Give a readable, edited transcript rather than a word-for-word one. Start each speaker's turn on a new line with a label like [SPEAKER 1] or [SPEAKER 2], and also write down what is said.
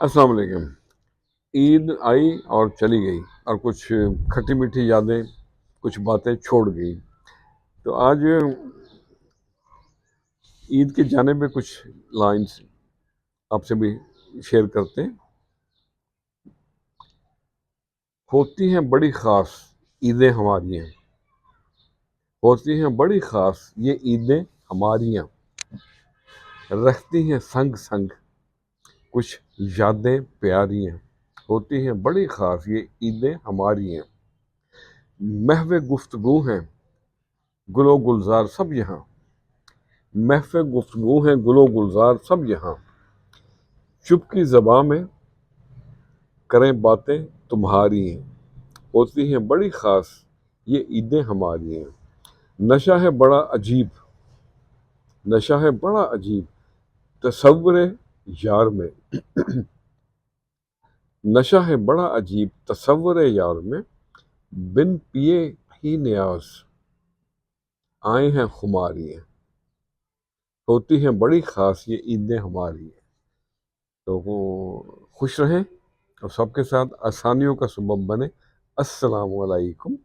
[SPEAKER 1] السلام علیکم۔ عید آئی اور چلی گئی، اور کچھ کھٹی میٹھی یادیں، کچھ باتیں چھوڑ گئی۔ تو آج عید کے جانے پہ کچھ لائنز آپ سے بھی شیئر کرتے ہیں۔ ہوتی ہیں بڑی خاص عیدیں ہماری ہیں، ہوتی ہیں بڑی خاص یہ عیدیں ہماریاں، رکھتی ہیں سنگ سنگ کچھ یادیں پیاری ہیں۔ ہوتی ہیں بڑی خاص یہ عیدیں ہماری ہیں، محو گفتگو ہیں گل و گلزار سب یہاں، محو گفتگو ہیں گل و گلزار سب یہاں، چپ کی زباں میں کریں باتیں تمہاری ہیں۔ ہوتی ہیں بڑی خاص یہ عیدیں ہماری ہیں، نشہ ہے بڑا عجیب، نشہ ہے بڑا عجیب تصور یار میں، نشہ ہے بڑا عجیب تصور یار میں، بن پیے ہی نیاز آئے ہیں خماری ہیں۔ ہوتی ہیں بڑی خاص یہ عیدیں ہماری ہیں۔ تو وہ خوش رہیں اور سب کے ساتھ آسانیوں کا سبب بنے۔ السلام علیکم۔